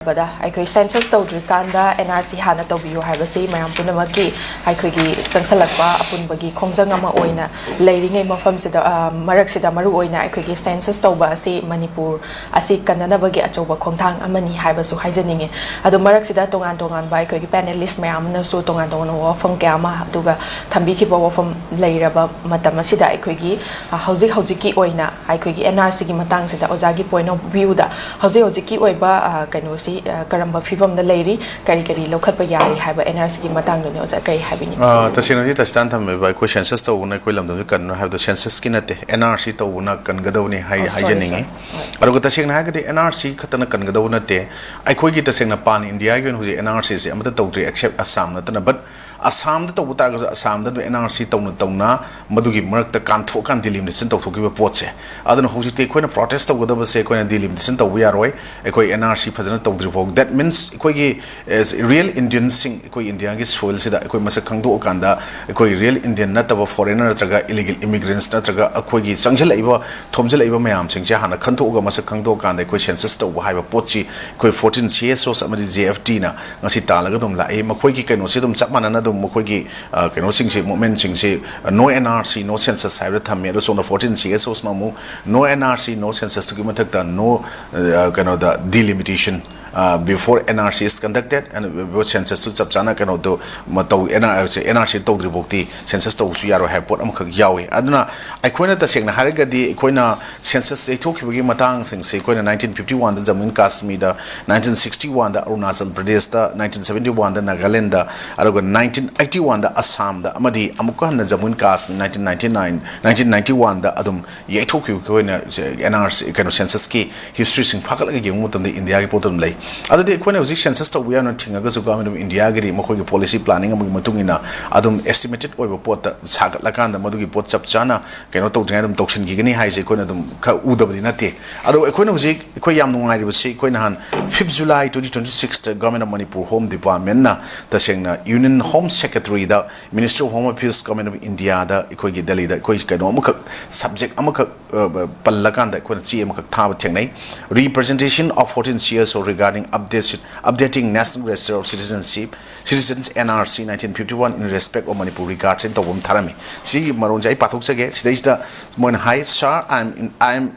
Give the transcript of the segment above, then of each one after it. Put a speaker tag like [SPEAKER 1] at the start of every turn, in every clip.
[SPEAKER 1] Bada I census tawdrikanda NRC hana tawbiyo haibasi mayam punamaki aikoigi changsalakpa apunbagi khongjang ama oina leiringai mafamsida maraksida maru oina aikoigi census tawba asi Manipur asi kananabagi achoba khongthang amani haibasu haijaninge adu maraksida tongan ba aikoigi panelist mayamna su tongan wafam kyama aduga thambikhiba wafam leiraba matamasida aikoigi hojiki oina aikoigi NRC gi matangsida ojagi point of view da hojiki oiba kanosi karamba fibam da leiri kari lokhatpa yari haiba NRC gi matang do ne oza kai habini
[SPEAKER 2] tasina ji tastan tham ba ko census to una ko lamdam kan no have the census kinate NRC to una kan gadawni hai haijaningi aru tasina ha gadi NRC khatana kan gadawna te ai khoi gi tasina pan India gi hu NRC se amata tawtri accept Assam na tana but Assam da to ta ga Assam da NRC tawna madugi marak ta kan tho kan delimitation to thoki ba pot se adana hu ji te khoina protest to godaba se khoina delimitation to we are roi ai khoi NRC phajana tawdri that means koi is real Indian sing koi India gi soil sida koi masak khangdo kanda koi real Indian nataba foreigner traga illegal immigrants natraga koi gi changjal aiba thomjal aiba mayam sing ja hana khantho ga masak khangdo kanda koi census to haiba pochi koi 14 CSO samadi JFT na ngasi talaga dum la e makoi gi kaino sidum chapmana na dum makoi gi kaino sing se movement sing se no NRC no census haiba thamme do so 14 CSOs no mu no NRC no census to gi matak da no kaino the delimitation before NRC is conducted and before census to chapchana kano to matau NRC to dribokti census to su yaro have pot amkhak yawi aduna aikoina ta sengna harigadi aikoina census e thokibi matang sing se aikoina 1951 da Jammu and Kashmir da 1961 da Arunachal Pradesh da 1971 da Nagaland da aruga 1981 da Assam da amadi amukka na Jammu and Kashmir 1991 da adum ye thokibi aikoina NRC kano census ki history sing phakal gi mutam de India gi potom lai adadi kone hoji census to we are not thinga ga government of India gari makoi policy planning amagi matungina adum estimated oiba pot sagat lakanda madugi pot chapchana keno to dum tokshin gi gani haise kone adum kha udabadi nate adu kone hoji koi yam nungai basi koi han 5th July 2026 the government of Manipur Home Department na tasengna Union Home Secretary da Minister of Home Affairs government of India da koi gi Delhi da koi keno amuk subject amuk pallakanda kone chi amuk thaba thengnai representation of 14 years or regarding updating National Register of Citizens NRC 1951 in respect of Manipur regards in Tobum Tharami. See Maronjai Pathuk Sage, Stage the Mon High Sir, I am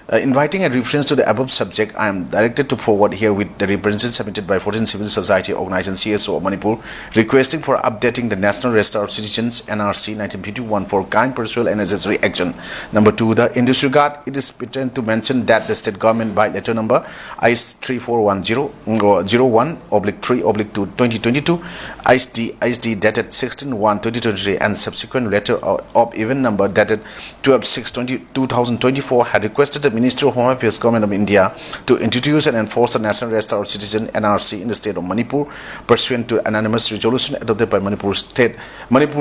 [SPEAKER 2] inviting a reference to the above subject. I am directed to forward here with the representations submitted by 14 civil society organizations CSO of Manipur requesting for updating the National Register of Citizens NRC 1951 for kind pursual and necessary action. Number 2, in this regard, it is pertinent to mention that the state government by letter number ICE 3410/01/3/2022 ISD dated 16/1/2023 and subsequent letter of even number dated 12/6/2024 had requested the Ministry of Home Affairs Government of India to introduce and enforce the National Register of Citizens NRC in the state of Manipur pursuant to anonymous resolution adopted by Manipur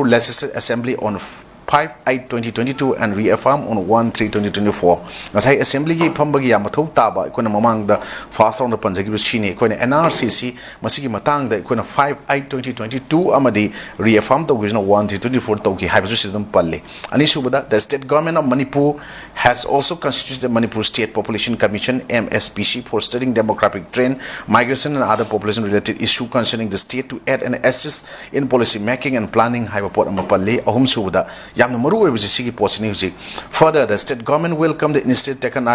[SPEAKER 2] Legislative Assembly on 5/8/2022 and reaffirmed on 1/3/2024. Nasai Assembly gi phambagi yamathau taba ikona mamang da fast on the panjagi chine ikona NRCC masigi matang da ikona 5/8/2022 amadi reaffirmed the vision of 1/3/2024 toki haibasu sidum palle ani subada the state government of Manipur has also constituted the Manipur State Population Commission MSPC for studying demographic trend, migration and other population related issues concerning the state to aid and assist in policy making and planning haibapot amapalle ahum subada further, the state government welcomed the initiative taken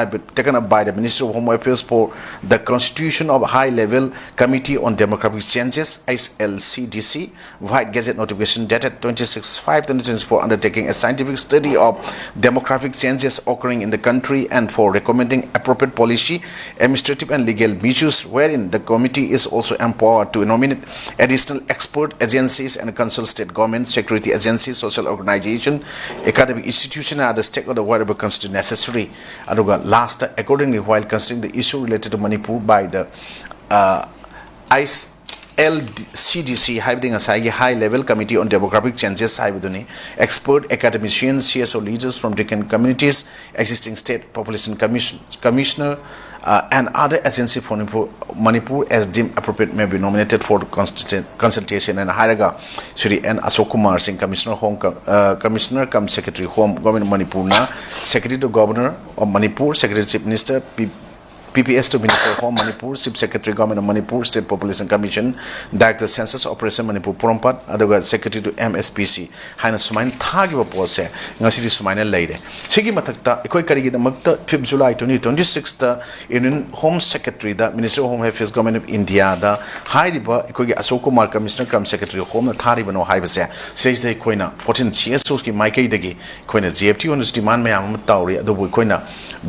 [SPEAKER 2] up by the Ministry of Home Affairs for the constitution of a high-level Committee on Demographic Changes (ISLCDC) White Gazette notification dated 26/5/2024 undertaking a scientific study of demographic changes occurring in the country and for recommending appropriate policy, administrative and legal measures, wherein the committee is also empowered to nominate additional expert agencies and consult state government, security agencies, social organizations, academic institution and other stakeholders wherever considered necessary. Last, accordingly, while considering the issue related to Manipur by the ISLCDC having a high-level committee on demographic changes, expert academicians, CSO leaders from different communities, existing state population commissioner, and other agency for Manipur as deemed appropriate may be nominated for consultation and Haraga Sri N. Ashok Kumar Singh, Commissioner cum Secretary Home Government Manipur, Secretary to Governor of Manipur, Secretary Chief Minister PPS to Minister of Home Manipur, Chief Secretary Government of Manipur, State Population Commission, Director Census Operation Manipur Porompat, aduga Secretary to MSPC, haina sumain thagiba pose ngasi di sumaina leide. Sigi matakta ikoi karigi da magta 5th July 2026 ta Union Home Secretary da Minister of Home Affairs Government of India da haidiba ikoi gi Ashok Kumar Commissioner Kam Secretary of Home na thariba no haibase says de koina 14 CSOs ki maikai dagi koina GFT on demand me am tauri adubu koina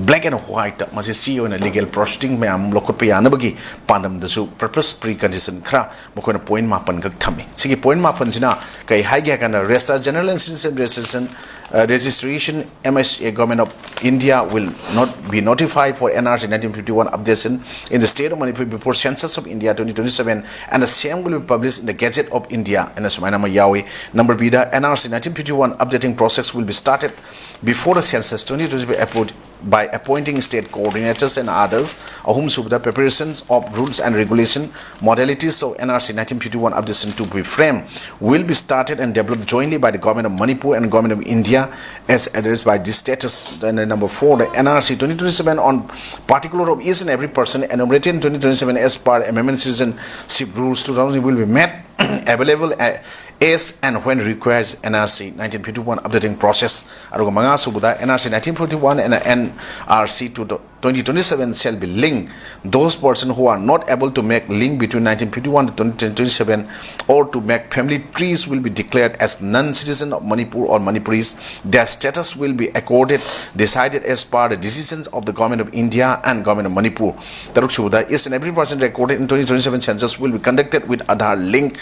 [SPEAKER 2] black and white masi CEO na legal proceeding me am lokot pe yana bagi pandam dasu purpose precondition khra mokoina point mapan gak thami sigi point mapan jina kai haigya kana Registrar General and Citizen Registration MSA Government of India will not be notified for NRC 1951 updation in the state of Manipur before Census of India 2027, and the same will be published in the Gazette of India. And as Sumainama Yawi number bida NRC 1951 updating process will be started before the census 2027 by appointing state coordinators and others, whom the preparations of rules and regulation modalities of NRC 1951 updation to be framed will be started and developed jointly by the Government of Manipur and Government of India as addressed by this status. Then number 4, the NRC 2027 on particular of each and every person enumerated in 2027 as per Amendment Citizenship Rules 2000 will be met available as and when requires NRC 1951 updating process. Aruga mga subuda NRC 1951 and NRC 2027 shall be linked. Those persons who are not able to make link between 1951 to 2027 or to make family trees will be declared as non-citizen of Manipur or Manipuris. Their status will be accorded, decided as per the decisions of the Government of India and Government of Manipur. Taruk subuda is and every person recorded in 2027 census will be conducted with Aadhaar link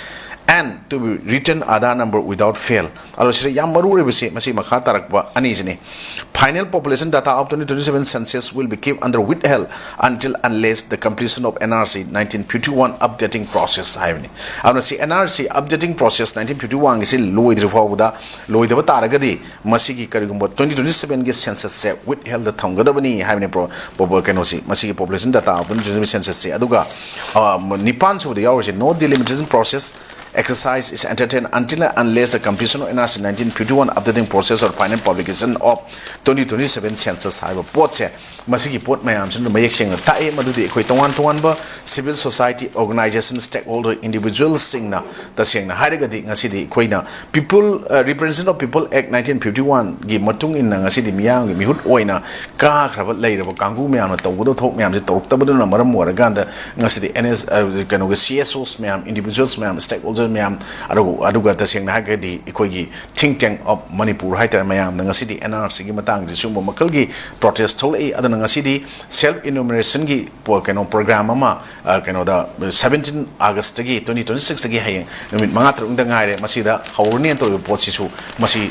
[SPEAKER 2] and to be written Aadhaar number without fail. Alosire yam maru rebisi masi makha tarakba anijini. Final population data of 2027 census will be kept under withheld until unless the completion of NRC 1951 updating process having. Avna si NRC updating process 1951 is loidri fawda loidaba taragadi masigi karigumba 2027 ge census se withheld the thamgadabani having pro kenosi masigi population data of 2027 census se aduga nipan subda yawse no delimitation process exercise is entertained until and unless the completion of NRC 1951 updating process or final publication of 2027 census have a port se masigi port mayam chen mayek sing tae madudi khoi tongan ba civil society organization stakeholder individuals singna ta singna hairagadi ngasidi khoina people representative of people act 1951 gi matung in ngasidi miyang gi mihut oina ka khraba leiraba kangu mayam tawdo thok mayam je toruktabadu na maram moraganda ngasidi NS kano CSOs mayam individuals mayam stakeholders mayam aduga tasengna hagadi ikogi think tank of Manipur haiter mayam ngasidi NRC gi matang ji sumbo makal gi protest tholei adana ngasidi self enumeration gi kano program ama kano da 17 August gi 2026 gi hayeng numit manga trung da ngaire masida hawrni to report sisu masi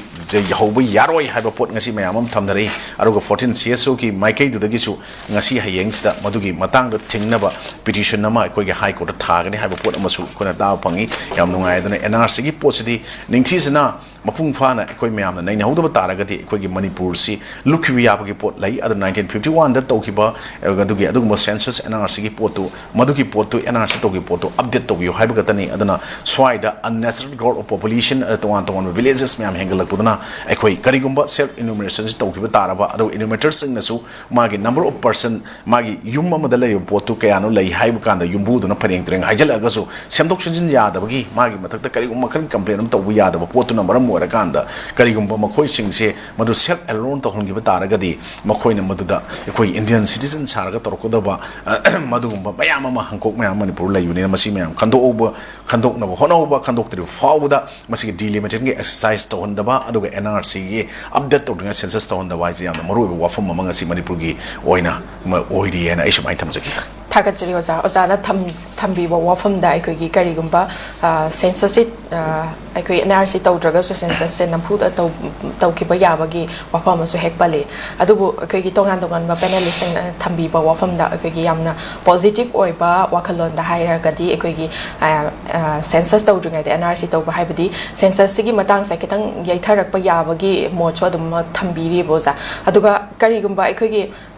[SPEAKER 2] hawbu yaroi haiba pot ngasi mayam am thamdari aduga 14 CSO ki maikai du da gi su ngasi hayeng sida madugi matang da thingnaba petition nama ikogi high court thagani haiba pot amasu kona da pangi yam nungai dana NRC gi posidi ningthisina mafung fana ekoi mayam na naina hodaba taragati ekoi gi Manipur si lukhibi yabagi pot lai adu 1951 da tokiba adugi aduguma census NRC gi potu madugi potu NRC togi potu update togi haibaga tani adana swaida unnatural growth of population tongan villages mayam hengalak pudana ekoi karigumba self enumeration tokiba taraba adu enumerators sing nasu magi number of person magi yum amada lay potu kayano lai haibakanda yumbu duna pareng treng haijal agasu semdok shinjin yadabagi magi matakta karigumba kan complain am tobu yadaba potu number Morakanda, Karigumba Makoi Sing say, Madu self alone to Hongiba Taragadi, Makoina Maduda, Ekoi Indian citizens Haraga Torkodaba, Madumba, Mayama, Hankok Manipur, Unimasimam, Kando over, Kandok Nova Honoba, Conducted Fawda, Masi delimiting exercise to Hondaba, Aduga NRC, update of the census to Honda Wazia, the Maru, Wafam Mangasi Manipurgi, Oina, Oidi, and Aisham Itemsaki.
[SPEAKER 1] Targetri Ozana Tambi Wafam Dai Kogi Karigumba, census it, I could NRC Todragas, census and Nampuda Tokiba Yabagi, Wafama so Hekbale. Adubu Kogitongan, Panelist and Tambi Wafam da Kogiamna, positive oiba, Wakalon, the higher Gadi, Ekogi, census Todring at the NRC Toba Hibadi, census Sigi Matang Sakitang Yatarak Yabagi, Mochodum Tambi Boza, Aduga Karigumba Ekogi.